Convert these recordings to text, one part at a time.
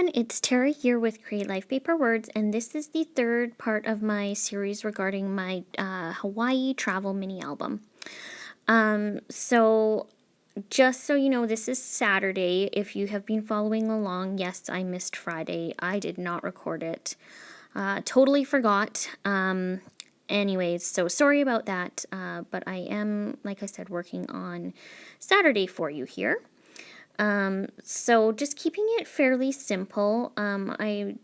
everyone, it's Tara here with Create Life Paper Words, and this is the third part of my series regarding my Hawaii travel mini album. So just so you know, this is Saturday. If you have been following along, yes, I missed Friday. I did not record it. Totally forgot. Anyways, so sorry about that, but I am, like I said, working on Saturday for you here. So just keeping it fairly simple. I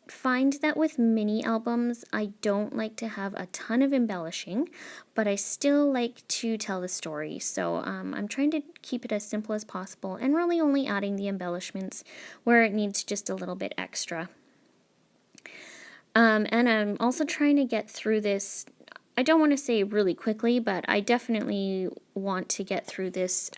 find that with mini albums, I don't like to have a ton of embellishing, but I still like to tell the story. So I'm trying to keep it as simple as possible and really only adding the embellishments where it needs just a little bit extra. And I'm also trying to get through this. I don't want to say really quickly, but I definitely want to get through this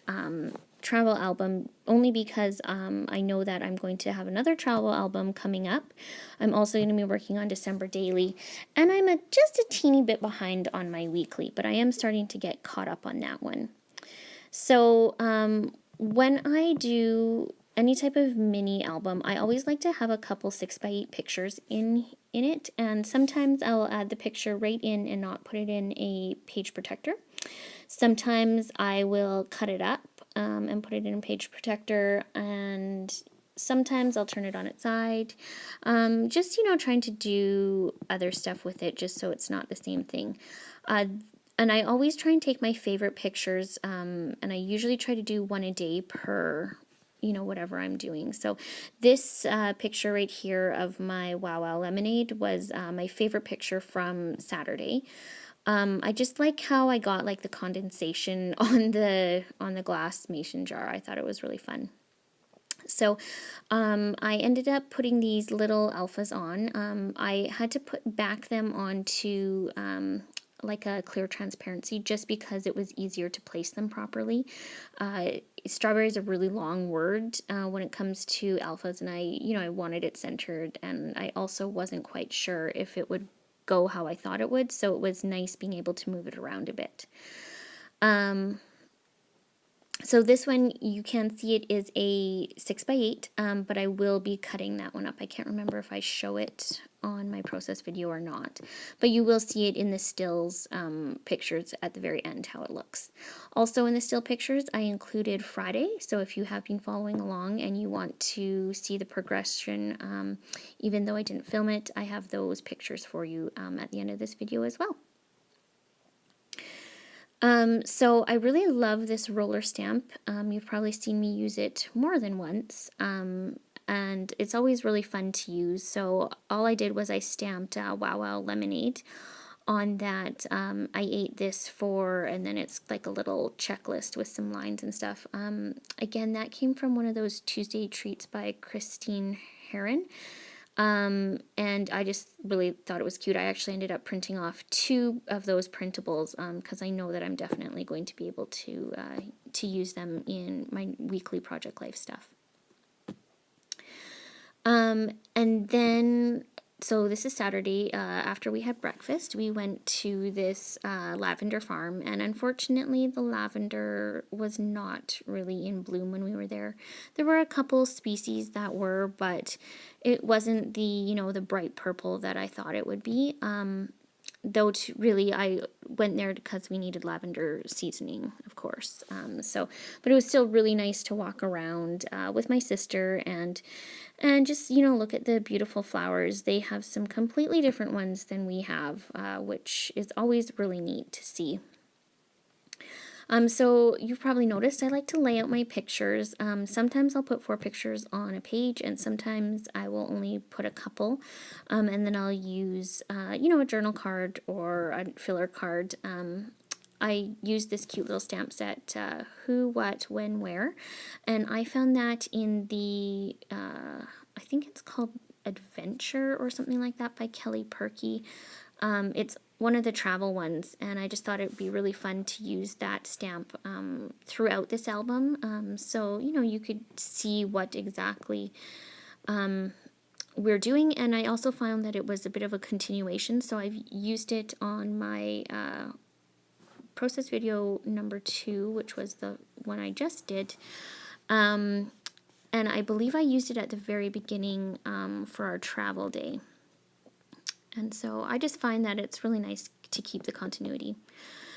travel album only because I know that I'm going to have another travel album coming up. I'm also going to be working on December Daily, and I'm just a teeny bit behind on my weekly, but I am starting to get caught up on that one. So when I do any type of mini album, I always like to have a couple 6x8 pictures in it, and sometimes I will add the picture right in and not put it in a page protector. Sometimes I will cut it up and put it in a page protector, and sometimes I'll turn it on its side. Just, trying to do other stuff with it just so it's not the same thing. And I always try and take my favorite pictures, and I usually try to do one a day per whatever I'm doing. So this picture right here of my Wow Wow lemonade was my favorite picture from Saturday. I just like how I got like the condensation on the glass mason jar. I thought it was really fun. So I ended up putting these little alphas on. I had to back them onto like a clear transparency just because it was easier to place them properly. Strawberry is a really long word when it comes to alphas, and I wanted it centered, and I also wasn't quite sure if it would go how I thought it would, so it was nice being able to move it around a bit. So this one, you can see it is a 6x8, but I will be cutting that one up. I can't remember if I show it on my process video or not, but you will see it in the stills pictures at the very end, how it looks. Also in the still pictures, I included Friday, so if you have been following along and you want to see the progression, even though I didn't film it, I have those pictures for you at the end of this video as well. So I really love this roller stamp. You've probably seen me use it more than once, and it's always really fun to use. So all I did was I stamped Wow Wow Lemonade on that. I ate this for, and then it's like a little checklist with some lines and stuff. Again, that came from one of those Tuesday treats by Christine Heron. And I just really thought it was cute. I actually ended up printing off 2 of those printables because I know that I'm definitely going to be able to use them in my weekly Project Life stuff. And then, so this is Saturday. After we had breakfast, we went to this lavender farm, and unfortunately the lavender was not really in bloom when we were there. There were a couple species that were, but it wasn't the, the bright purple that I thought it would be. Though really I went there because we needed lavender seasoning, of course. But it was still really nice to walk around with my sister and just, look at the beautiful flowers. They have some completely different ones than we have, which is always really neat to see. So you've probably noticed I like to lay out my pictures. Sometimes I'll put 4 pictures on a page, and sometimes I will only put a couple, and then I'll use, a journal card or a filler card. I used this cute little stamp set, Who, What, When, Where, and I found that in the, I think it's called Adventure or something like that by Kelly Perky. It's one of the travel ones, and I just thought it would be really fun to use that stamp throughout this album, so you could see what exactly we're doing. And I also found that it was a bit of a continuation, so I've used it on my process video number 2, which was the one I just did. And and I believe I used it at the very beginning for our travel day. And so I just find that it's really nice to keep the continuity.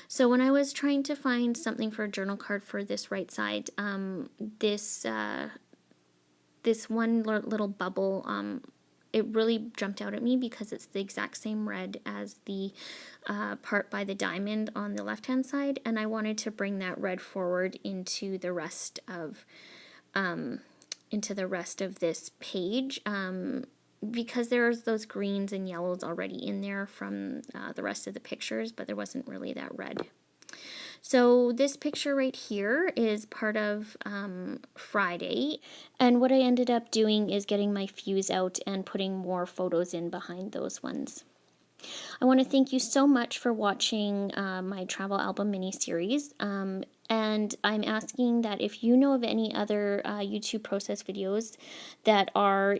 So when I was trying to find something for a journal card for this right side, this one little bubble, it really jumped out at me because it's the exact same red as the part by the diamond on the left hand side, and I wanted to bring that red forward into the rest of this page, because there's those greens and yellows already in there from the rest of the pictures, but there wasn't really that red. So this picture right here is part of Friday, and what I ended up doing is getting my fuse out and putting more photos in behind those ones. I want to thank you so much for watching my travel album mini-series, and I'm asking that if you know of any other YouTube process videos that are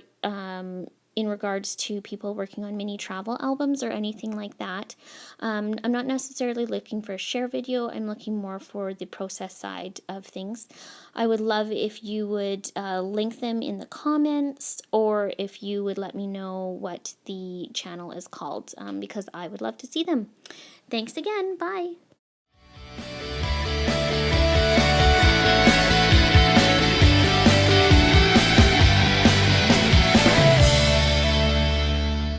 in regards to people working on mini travel albums or anything like that. I'm not necessarily looking for a share video, I'm looking more for the process side of things. I would love if you would link them in the comments, or if you would let me know what the channel is called, because I would love to see them. Thanks again, bye!